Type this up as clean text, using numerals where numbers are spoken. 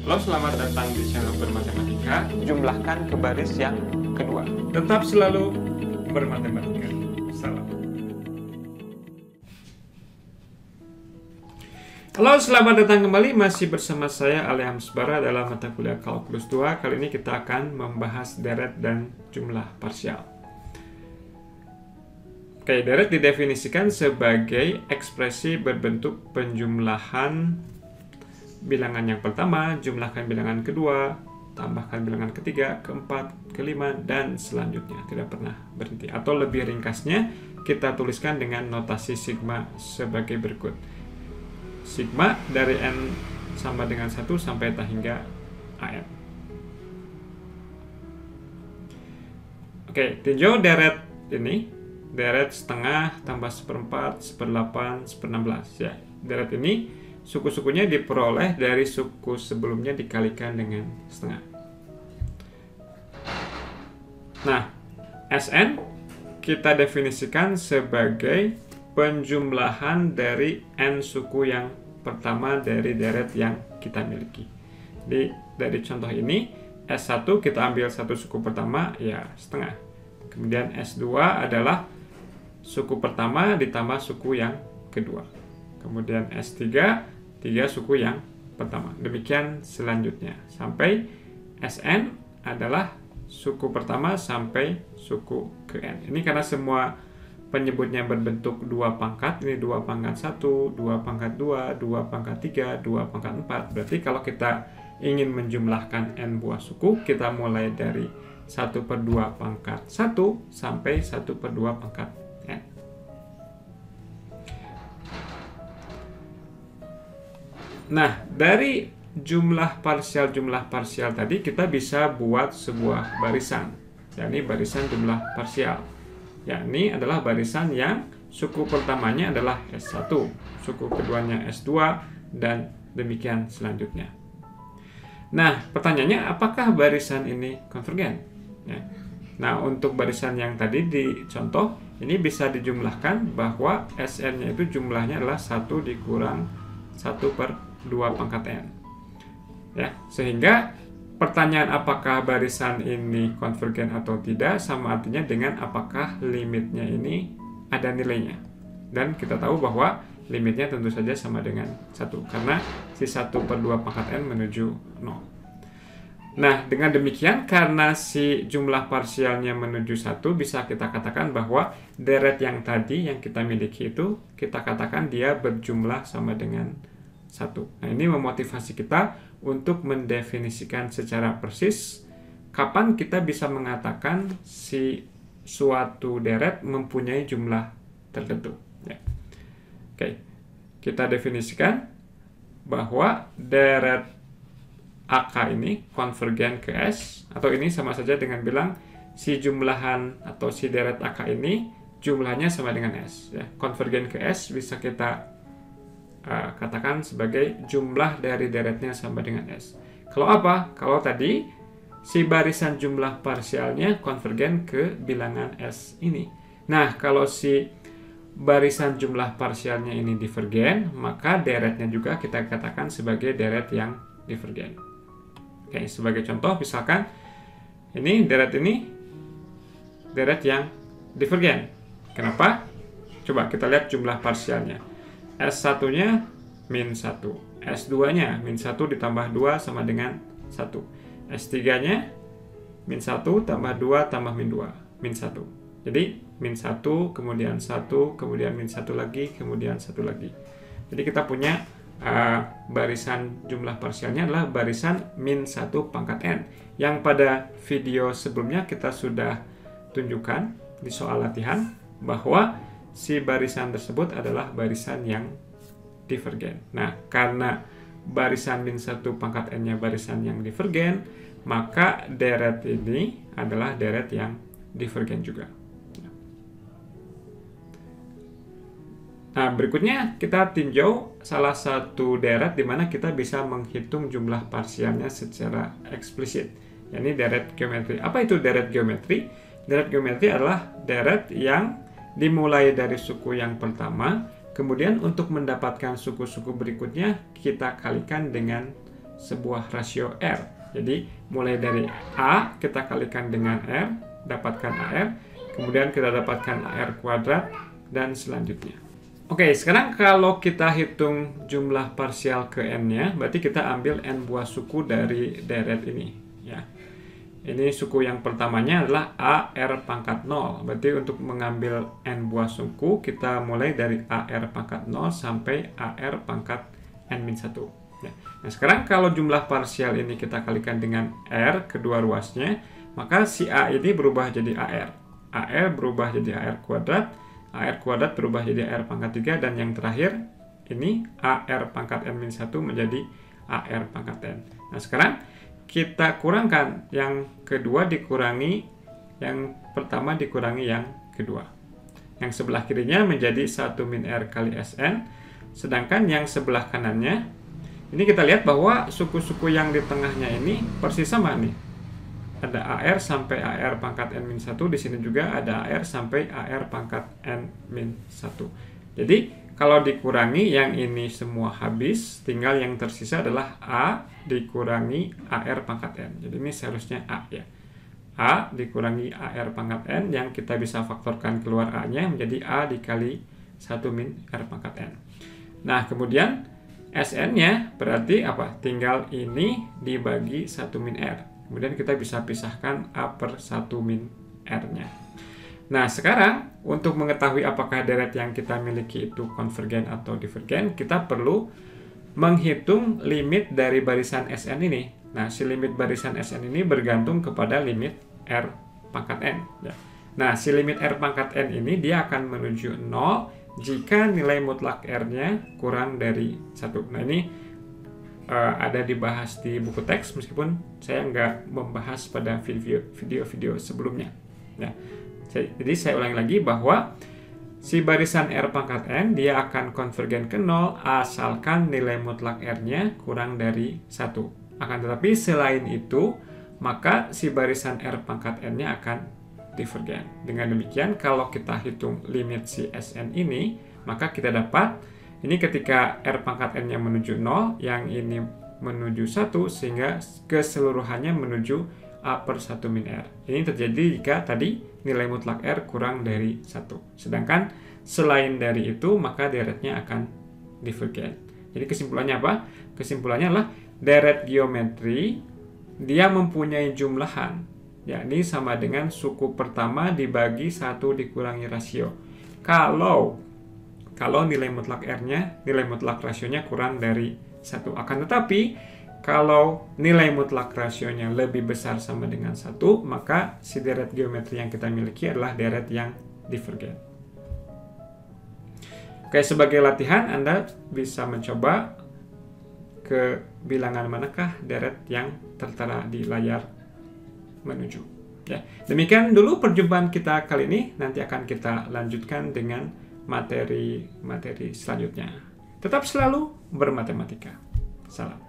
Halo, selamat datang di channel Bermatematika. Jumlahkan ke baris yang kedua. Tetap selalu bermatematika. Salam. Halo, selamat datang kembali. Masih bersama saya Ali Hamsbara dalam mata kuliah Kalkulus 2. Kali ini kita akan membahas deret dan jumlah parsial. Oke, deret didefinisikan sebagai ekspresi berbentuk penjumlahan bilangan yang pertama, jumlahkan bilangan kedua, tambahkan bilangan ketiga, keempat, kelima, dan selanjutnya. Tidak pernah berhenti. Atau lebih ringkasnya, kita tuliskan dengan notasi sigma sebagai berikut. Sigma dari N sama dengan 1 sampai hingga AN. Oke, tinjau deret ini. Deret setengah tambah seperempat, seperdelapan, sepernamblas. Ya, deret ini suku-sukunya diperoleh dari suku sebelumnya dikalikan dengan setengah. Nah, Sn kita definisikan sebagai penjumlahan dari n suku yang pertama dari deret yang kita miliki. Jadi, dari contoh ini, S1 kita ambil satu suku pertama, ya setengah. Kemudian S2 adalah suku pertama ditambah suku yang kedua. Kemudian S3, 3 suku yang pertama. Demikian selanjutnya. Sampai Sn adalah suku pertama sampai suku ke N. Ini karena semua penyebutnya berbentuk 2 pangkat. Ini 2 pangkat 1, 2 pangkat 2, 2 pangkat 3, 2 pangkat 4. Berarti kalau kita ingin menjumlahkan N buah suku, kita mulai dari 1/2 pangkat 1 sampai 1/2 pangkat N. Nah, dari jumlah parsial tadi kita bisa buat sebuah barisan, yakni barisan jumlah parsial. Yakni adalah barisan yang suku pertamanya adalah S1, suku keduanya S2, dan demikian selanjutnya. Nah, pertanyaannya apakah barisan ini konvergen? Ya. Nah, untuk barisan yang tadi dicontoh, ini bisa dijumlahkan bahwa Sn-nya itu jumlahnya adalah 1 dikurang 1/2 pangkat N. Ya, sehingga pertanyaan apakah barisan ini konvergen atau tidak sama artinya dengan apakah limitnya ini ada nilainya. Dan kita tahu bahwa limitnya tentu saja sama dengan 1 karena si 1/2 pangkat N menuju 0. Nah, dengan demikian karena si jumlah parsialnya menuju 1 bisa kita katakan bahwa deret yang tadi yang kita miliki itu kita katakan dia berjumlah sama dengan 1. Nah, ini memotivasi kita untuk mendefinisikan secara persis kapan kita bisa mengatakan si suatu deret mempunyai jumlah tertentu. Ya. Oke, kita definisikan bahwa deret AK ini konvergen ke S, atau ini sama saja dengan bilang si jumlahan atau si deret AK ini jumlahnya sama dengan S. Ya. Konvergen ke S bisa kita katakan sebagai jumlah dari deretnya sama dengan S. Kalau apa? Kalau tadi si barisan jumlah parsialnya konvergen ke bilangan S ini. Nah, kalau si barisan jumlah parsialnya ini divergen, maka deretnya juga kita katakan sebagai deret yang divergen. Oke, sebagai contoh misalkan ini deret yang divergen. Kenapa? Coba kita lihat jumlah parsialnya. S1-nya min 1, S2-nya min 1 ditambah 2 sama dengan 1, S3-nya min 1 tambah 2 tambah min 2, min 1. Jadi min 1, kemudian 1, kemudian min 1 lagi, kemudian 1 lagi. Jadi kita punya barisan jumlah parsialnya adalah barisan min 1 pangkat N. Yang pada video sebelumnya kita sudah tunjukkan di soal latihan bahwa si barisan tersebut adalah barisan yang divergen. Nah, karena barisan min 1 pangkat N-nya barisan yang divergen, maka deret ini adalah deret yang divergen juga. Nah, berikutnya kita tinjau salah satu deret di mana kita bisa menghitung jumlah parsialnya secara eksplisit. Ini deret geometri. Apa itu deret geometri? Deret geometri adalah deret yang dimulai dari suku yang pertama, kemudian untuk mendapatkan suku-suku berikutnya kita kalikan dengan sebuah rasio R. Jadi mulai dari A kita kalikan dengan R, dapatkan AR, kemudian kita dapatkan AR kuadrat, dan selanjutnya. Oke, sekarang kalau kita hitung jumlah parsial ke N-nya, berarti kita ambil N buah suku dari deret ini. Ya. Ini suku yang pertamanya adalah AR pangkat 0. Berarti untuk mengambil N buah suku, kita mulai dari AR pangkat 0 sampai AR pangkat N-1. Ya. Nah, sekarang kalau jumlah parsial ini kita kalikan dengan R, kedua ruasnya, maka si A ini berubah jadi AR. AR berubah jadi AR kuadrat berubah jadi AR pangkat 3, dan yang terakhir ini AR pangkat N-1 menjadi AR pangkat N. Nah, sekarang kita kurangkan yang kedua dikurangi yang pertama dikurangi yang kedua. Yang sebelah kirinya menjadi 1 min R kali Sn, sedangkan yang sebelah kanannya, ini kita lihat bahwa suku-suku yang di tengahnya ini persis sama nih. Ada AR sampai AR pangkat N-1, di sini juga ada AR sampai AR pangkat N-1. Jadi kalau dikurangi yang ini semua habis, tinggal yang tersisa adalah A dikurangi AR pangkat N. Jadi ini seharusnya A ya. A dikurangi AR pangkat N yang kita bisa faktorkan keluar A-nya menjadi A dikali 1 min R pangkat N. Nah, kemudian Sn-nya berarti apa? Tinggal ini dibagi 1 min R. Kemudian kita bisa pisahkan A per 1 min R-nya. Nah, sekarang untuk mengetahui apakah deret yang kita miliki itu konvergen atau divergen, kita perlu menghitung limit dari barisan Sn ini. Nah, si limit barisan Sn ini bergantung kepada limit R pangkat N. Ya. Nah, si limit R pangkat N ini dia akan menuju 0 jika nilai mutlak R-nya kurang dari 1. Nah, ini ada dibahas di buku teks, meskipun saya nggak membahas pada video-video sebelumnya. Ya. Jadi saya ulangi lagi bahwa si barisan R pangkat N dia akan konvergen ke 0 asalkan nilai mutlak R-nya kurang dari 1. Akan tetapi selain itu, maka si barisan R pangkat N-nya akan divergen. Dengan demikian, kalau kita hitung limit si Sn ini, maka kita dapat ini ketika R pangkat N-nya menuju 0, yang ini menuju 1, sehingga keseluruhannya menuju A per 1 min R. Ini terjadi jika tadi nilai mutlak R kurang dari 1. Sedangkan selain dari itu, maka deretnya akan divergen. Jadi kesimpulannya apa? Kesimpulannya adalah deret geometri, dia mempunyai jumlahan, yakni sama dengan suku pertama dibagi 1 dikurangi rasio. Kalau nilai mutlak R-nya, nilai mutlak rasionya kurang dari 1. Akan tetapi, kalau nilai mutlak rasionya lebih besar sama dengan 1, maka si deret geometri yang kita miliki adalah deret yang divergen. Oke, sebagai latihan, Anda bisa mencoba ke bilangan manakah deret yang tertera di layar menuju. Ya, demikian dulu perjumpaan kita kali ini. Nanti akan kita lanjutkan dengan materi selanjutnya. Tetap selalu bermatematika. Salam.